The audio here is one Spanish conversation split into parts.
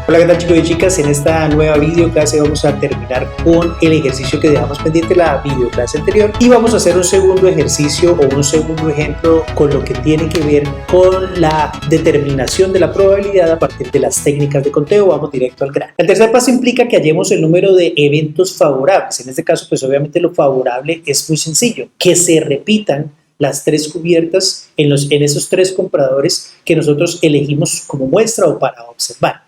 Hola, ¿qué tal chicos y chicas? En esta nueva videoclase vamos a terminar con el ejercicio que dejamos pendiente en la videoclase anterior y vamos a hacer un segundo ejercicio o un segundo ejemplo con lo que tiene que ver con la determinación de la probabilidad a partir de las técnicas de conteo. Vamos directo al grano. El tercer paso implica que hallemos el número de eventos favorables. En este caso, pues obviamente lo favorable es muy sencillo, que se repitan las tres cubiertas en esos tres compradores que nosotros elegimos como muestra o para observar.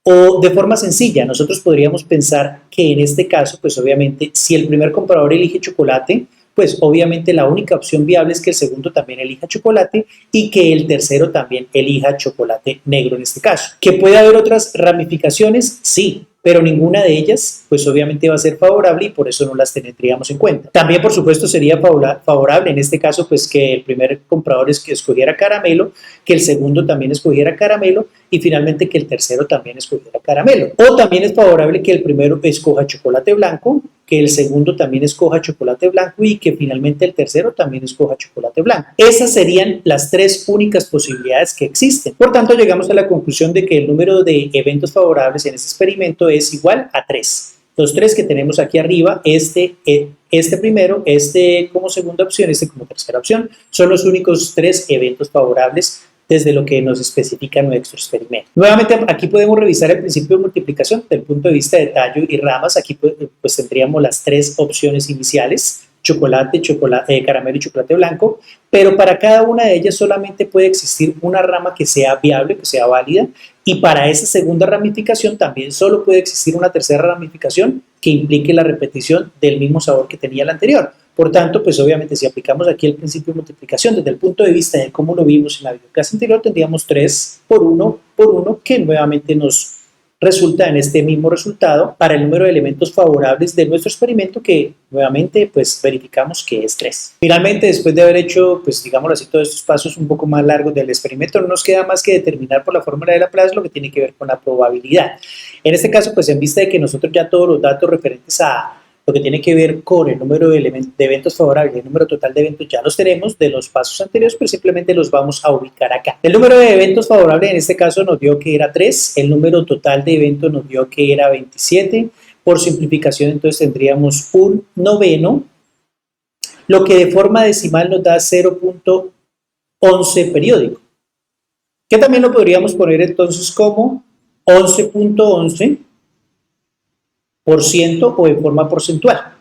O de forma sencilla, nosotros podríamos pensar que en este caso, pues obviamente, si el primer comprador elige chocolate, pues obviamente la única opción viable es que el segundo también elija chocolate y que el tercero también elija chocolate negro en este caso. ¿Que puede haber otras ramificaciones? Sí, pero ninguna de ellas, pues obviamente va a ser favorable y por eso no las tendríamos en cuenta. También, por supuesto, sería favorable en este caso, pues que el primer comprador escogiera caramelo, que el segundo también escogiera caramelo y finalmente que el tercero también escogiera caramelo. O también es favorable que el primero escoja chocolate blanco, que el segundo también escoja chocolate blanco y que finalmente el tercero también escoja chocolate blanco. Esas serían las tres únicas posibilidades que existen. Por tanto, llegamos a la conclusión de que el número de eventos favorables en este experimento es igual a 3. Los tres que tenemos aquí arriba, este primero, este como segunda opción, este como tercera opción, son los únicos tres eventos favorables desde lo que nos especifica nuestro experimento. Nuevamente, aquí podemos revisar el principio de multiplicación desde el punto de vista de tallo y ramas. Aquí pues tendríamos las tres opciones iniciales, chocolate, caramelo y chocolate blanco, pero para cada una de ellas solamente puede existir una rama que sea viable, que sea válida, y para esa segunda ramificación también solo puede existir una tercera ramificación que implique la repetición del mismo sabor que tenía la anterior. Por tanto, pues obviamente si aplicamos aquí el principio de multiplicación desde el punto de vista de cómo lo vimos en la videoclase anterior, tendríamos 3 por 1 que nuevamente nos resulta en este mismo resultado para el número de elementos favorables de nuestro experimento, que nuevamente pues verificamos que es 3. Finalmente, después de haber hecho, pues digámoslo así, todos estos pasos un poco más largos del experimento, no nos queda más que determinar por la fórmula de Laplace lo que tiene que ver con la probabilidad. En este caso, pues en vista de que nosotros ya todos los datos referentes a lo que tiene que ver con el número de eventos favorables, el número total de eventos ya los tenemos de los pasos anteriores, pero simplemente los vamos a ubicar acá. El número de eventos favorables en este caso nos dio que era 3, el número total de eventos nos dio que era 27, por simplificación entonces tendríamos un noveno, lo que de forma decimal nos da 0.11 periódico, que también lo podríamos poner entonces como 11.11% o en forma porcentual.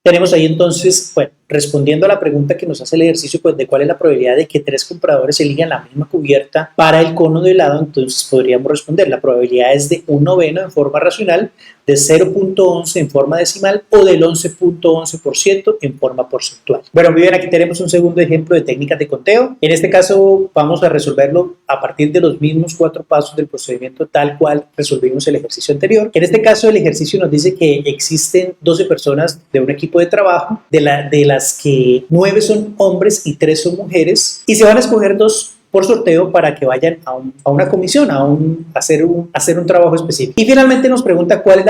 Tenemos ahí entonces, bueno, respondiendo a la pregunta que nos hace el ejercicio, pues de cuál es la probabilidad de que 3 compradores elijan la misma cubierta para el cono de helado, entonces podríamos responder, la probabilidad es de un noveno en forma racional, de 0.11 en forma decimal o del 11.11% en forma porcentual. Bueno, muy bien, aquí tenemos un segundo ejemplo de técnicas de conteo. En este caso vamos a resolverlo a partir de los mismos 4 pasos del procedimiento tal cual resolvimos el ejercicio anterior. En este caso el ejercicio nos dice que existen 12 personas de un equipo de trabajo, de las que 9 son hombres y 3 son mujeres, y se van a escoger 2 por sorteo para que vayan a una comisión, a hacer un trabajo específico. Y finalmente nos pregunta cuál es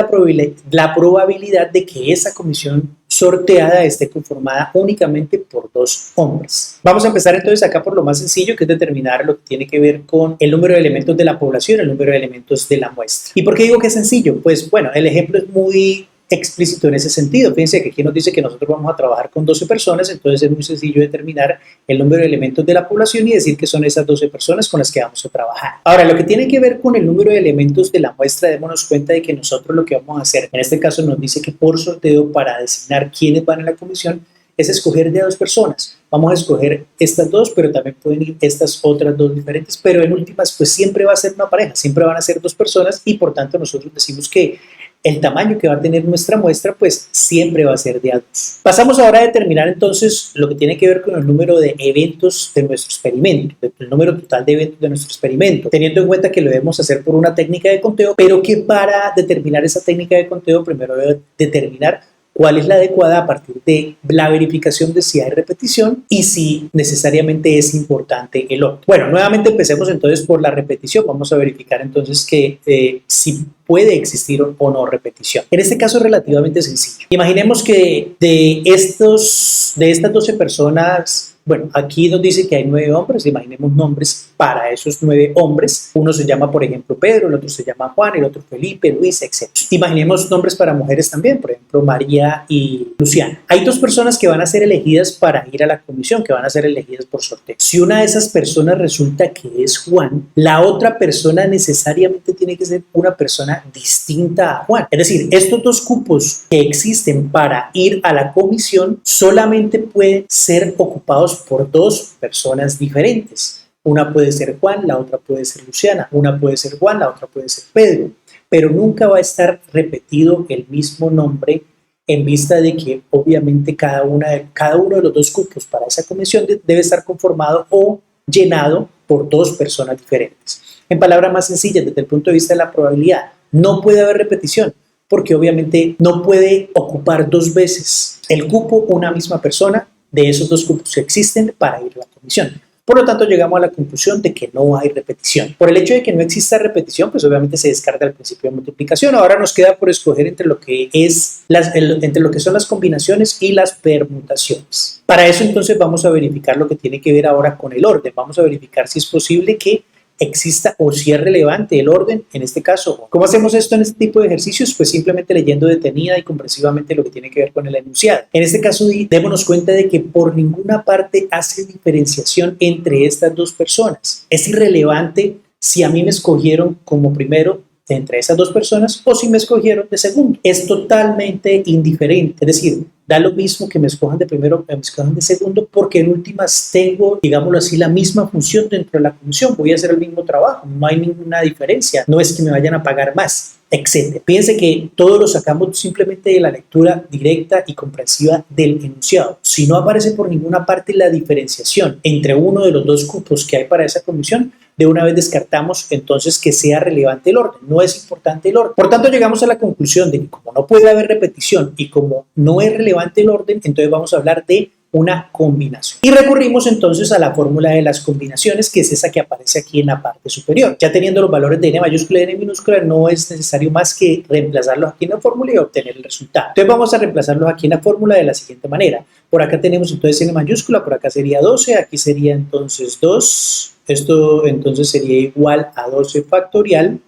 la probabilidad de que esa comisión sorteada esté conformada únicamente por 2 hombres. Vamos a empezar entonces acá por lo más sencillo, que es determinar lo que tiene que ver con el número de elementos de la población, el número de elementos de la muestra. ¿Y por qué digo que es sencillo? Pues bueno, el ejemplo es muy explícito en ese sentido. Fíjense que aquí nos dice que nosotros vamos a trabajar con 12 personas, entonces es muy sencillo determinar el número de elementos de la población y decir que son esas 12 personas con las que vamos a trabajar. Ahora, lo que tiene que ver con el número de elementos de la muestra, démonos cuenta de que nosotros lo que vamos a hacer, en este caso nos dice que por sorteo, para designar quiénes van a la comisión, es escoger de 2 personas. Vamos a escoger estas 2, pero también pueden ir estas otras 2 diferentes, pero en últimas pues siempre va a ser una pareja, siempre van a ser 2 personas y por tanto nosotros decimos que el tamaño que va a tener nuestra muestra pues siempre va a ser de A2. Pasamos ahora a determinar entonces lo que tiene que ver con el número de eventos de nuestro experimento, el número total de eventos de nuestro experimento, teniendo en cuenta que lo debemos hacer por una técnica de conteo, pero que para determinar esa técnica de conteo primero debe determinar cuál es la adecuada a partir de la verificación de si hay repetición y si necesariamente es importante el otro. Bueno, nuevamente empecemos entonces por la repetición. Vamos a verificar entonces que si puede existir o no repetición. En este caso es relativamente sencillo. Imaginemos que de estas 12 personas Bueno, aquí nos dice que hay 9 hombres, imaginemos nombres para esos 9 hombres. Uno se llama, por ejemplo, Pedro, el otro se llama Juan, el otro Felipe, Luis, etc. Imaginemos nombres para mujeres también, por ejemplo, María y Luciana. Hay 2 personas que van a ser elegidas para ir a la comisión, que van a ser elegidas por sorteo. Si una de esas personas resulta que es Juan, la otra persona necesariamente tiene que ser una persona distinta a Juan. Es decir, estos 2 cupos que existen para ir a la comisión solamente pueden ser ocupados por 2 personas diferentes. Una puede ser Juan, la otra puede ser Luciana, una puede ser Juan, la otra puede ser Pedro, pero nunca va a estar repetido el mismo nombre en vista de que obviamente cada uno de los 2 cupos para esa comisión debe estar conformado o llenado por 2 personas diferentes. En palabras más sencillas, desde el punto de vista de la probabilidad, no puede haber repetición, porque obviamente no puede ocupar 2 veces el cupo una misma persona de esos 2 cupos que existen para ir a la comisión. Por lo tanto, llegamos a la conclusión de que no hay repetición. Por el hecho de que no exista repetición, pues obviamente se descarta el principio de multiplicación. Ahora nos queda por escoger entre lo que son las combinaciones y las permutaciones. Para eso entonces vamos a verificar lo que tiene que ver ahora con el orden. Vamos a verificar si es posible que exista o si es relevante el orden en este caso. ¿Cómo hacemos esto en este tipo de ejercicios? Pues simplemente leyendo detenida y comprensivamente lo que tiene que ver con el enunciado. En este caso, démonos cuenta de que por ninguna parte hace diferenciación entre estas 2 personas. Es irrelevante si a mí me escogieron como primero entre esas 2 personas o si me escogieron de segundo. Es totalmente indiferente. Es decir, da lo mismo que me escojan de primero o me escojan de segundo, porque en últimas tengo, digámoslo así, la misma función dentro de la comisión. Voy a hacer el mismo trabajo, no hay ninguna diferencia. No es que me vayan a pagar más, etc. Fíjense que todo lo sacamos simplemente de la lectura directa y comprensiva del enunciado. Si no aparece por ninguna parte la diferenciación entre uno de los 2 cupos que hay para esa comisión, de una vez descartamos entonces que sea relevante el orden, no es importante el orden. Por tanto, llegamos a la conclusión de que como no puede haber repetición y como no es relevante el orden, entonces vamos a hablar de una combinación. Y recurrimos entonces a la fórmula de las combinaciones, que es esa que aparece aquí en la parte superior. Ya teniendo los valores de n mayúscula y n minúscula, no es necesario más que reemplazarlos aquí en la fórmula y obtener el resultado. Entonces vamos a reemplazarlos aquí en la fórmula de la siguiente manera. Por acá tenemos entonces n mayúscula, por acá sería 12, aquí sería entonces 2. Esto entonces sería igual a 12 factorial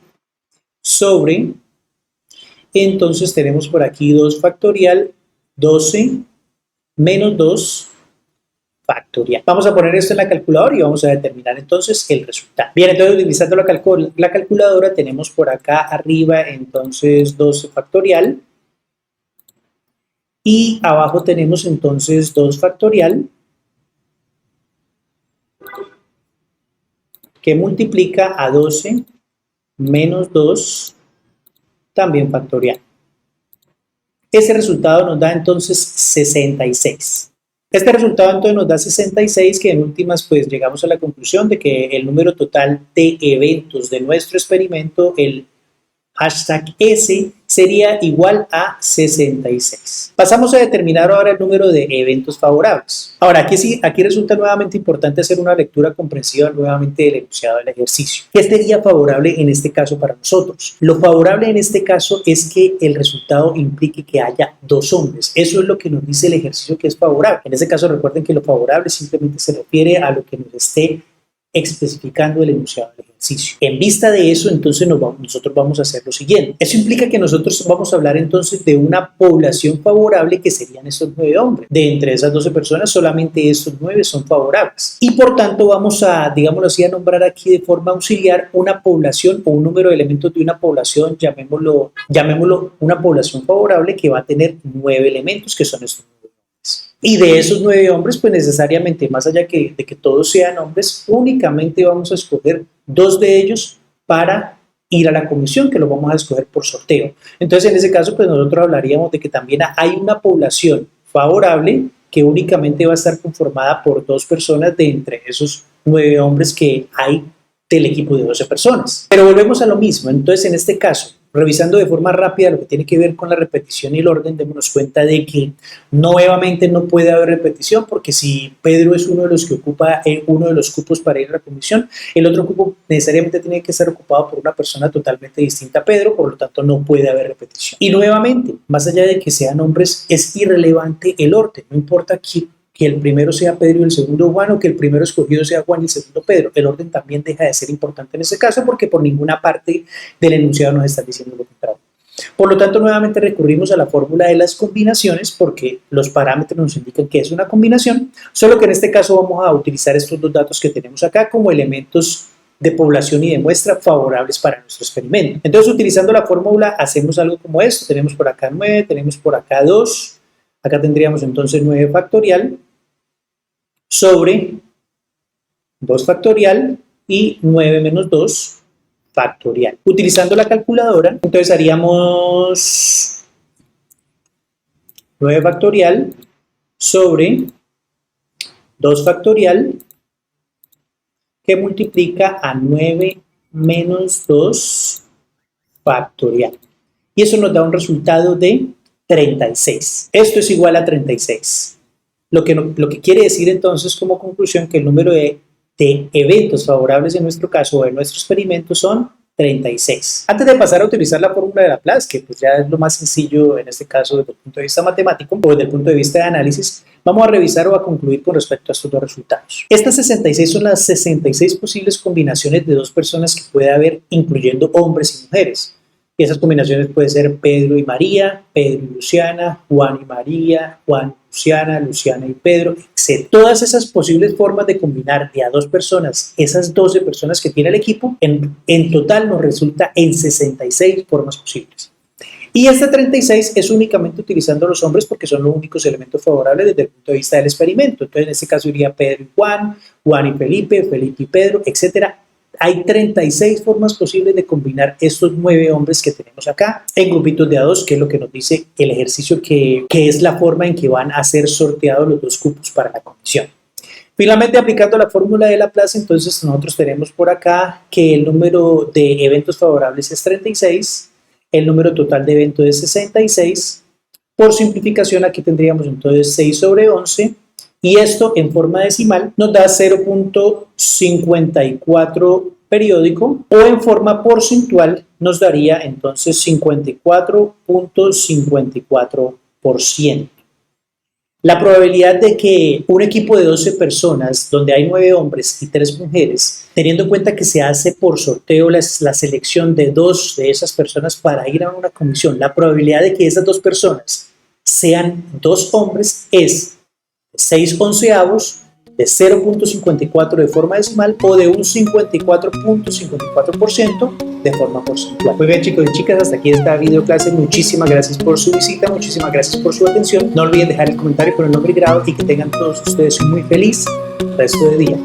sobre, entonces tenemos por aquí 2 factorial, 12 menos 2 factorial. Vamos a poner esto en la calculadora y vamos a determinar entonces el resultado. Bien, entonces utilizando la calculadora tenemos por acá arriba entonces 12 factorial y abajo tenemos entonces 2 factorial que multiplica a 12 menos 2 también factorial. Ese resultado nos da entonces 66. Este resultado entonces nos da 66, que en últimas pues llegamos a la conclusión de que el número total de eventos de nuestro experimento, el hashtag S, sería igual a 66. Pasamos a determinar ahora el número de eventos favorables. Ahora, aquí resulta nuevamente importante hacer una lectura comprensiva nuevamente del enunciado del ejercicio. ¿Qué sería favorable en este caso para nosotros? Lo favorable en este caso es que el resultado implique que haya 2 hombres. Eso es lo que nos dice el ejercicio que es favorable. En este caso recuerden que lo favorable simplemente se refiere a lo que nos esté especificando el enunciado del ejercicio. En vista de eso, entonces nosotros vamos a hacer lo siguiente. Eso implica que nosotros vamos a hablar entonces de una población favorable que serían esos 9 hombres. De entre esas 12 personas, solamente esos 9 son favorables. Y por tanto vamos a, digámoslo así, a nombrar aquí de forma auxiliar una población o un número de elementos de una población, llamémoslo una población favorable que va a tener 9 elementos, que son estos. Y de esos 9 hombres, pues necesariamente, más allá de que todos sean hombres, únicamente vamos a escoger 2 de ellos para ir a la comisión, que lo vamos a escoger por sorteo. Entonces, en ese caso, pues nosotros hablaríamos de que también hay una población favorable que únicamente va a estar conformada por 2 personas de entre esos 9 hombres que hay del equipo de 12 personas. Pero volvemos a lo mismo. Entonces, en este caso, revisando de forma rápida lo que tiene que ver con la repetición y el orden, démonos cuenta de que nuevamente no puede haber repetición, porque si Pedro es uno de los que ocupa uno de los cupos para ir a la comisión, el otro cupo necesariamente tiene que ser ocupado por una persona totalmente distinta a Pedro, por lo tanto no puede haber repetición. Y nuevamente, más allá de que sean hombres, es irrelevante el orden, no importa que el primero sea Pedro y el segundo Juan, o que el primero escogido sea Juan y el segundo Pedro. El orden también deja de ser importante en ese caso porque por ninguna parte del enunciado nos está diciendo lo contrario. Por lo tanto, nuevamente recurrimos a la fórmula de las combinaciones porque los parámetros nos indican que es una combinación, solo que en este caso vamos a utilizar estos dos datos que tenemos acá como elementos de población y de muestra favorables para nuestro experimento. Entonces, utilizando la fórmula, hacemos algo como esto. Tenemos por acá 9, tenemos por acá 2, acá tendríamos entonces 9 factorial sobre 2 factorial y 9 menos 2 factorial. Utilizando la calculadora, entonces haríamos 9 factorial sobre 2 factorial que multiplica a 9 menos 2 factorial. Y eso nos da un resultado de 36. Esto es igual a 36. Lo que quiere decir entonces como conclusión que el número de eventos favorables en nuestro caso o en nuestro experimento son 36. Antes de pasar a utilizar la fórmula de Laplace, que pues ya es lo más sencillo en este caso desde el punto de vista matemático o desde el punto de vista de análisis, vamos a revisar o a concluir con respecto a estos dos resultados. Estas 66 son las 66 posibles combinaciones de dos personas que puede haber, incluyendo hombres y mujeres. Y esas combinaciones pueden ser Pedro y María, Pedro y Luciana, Juan y María, Juan y Luciana, Luciana y Pedro, etc. Todas esas posibles formas de combinar de a dos personas, esas 12 personas que tiene el equipo, en total nos resulta en 66 formas posibles. Y esta 36 es únicamente utilizando a los hombres porque son los únicos elementos favorables desde el punto de vista del experimento. Entonces, en este caso iría Pedro y Juan, Juan y Felipe, Felipe y Pedro, etc. Hay 36 formas posibles de combinar estos 9 hombres que tenemos acá en grupitos de A2, que es lo que nos dice el ejercicio, que es la forma en que van a ser sorteados los dos cupos para la comisión. Finalmente, aplicando la fórmula de Laplace, entonces nosotros tenemos por acá que el número de eventos favorables es 36, el número total de eventos es 66. Por simplificación, aquí tendríamos entonces 6 sobre 11. Y esto en forma decimal nos da 0.54 periódico, o en forma porcentual nos daría entonces 54.54%. La probabilidad de que un equipo de 12 personas, donde hay 9 hombres y 3 mujeres, teniendo en cuenta que se hace por sorteo la selección de 2 de esas personas para ir a una comisión, la probabilidad de que esas 2 personas sean 2 hombres es 6 onceavos de 0.54 de forma decimal o de un 54.54% de forma porcentual. Muy bien, chicos y chicas, hasta aquí esta videoclase. Muchísimas gracias por su visita, muchísimas gracias por su atención. No olviden dejar el comentario con el nombre y grado y que tengan todos ustedes un muy feliz resto de día.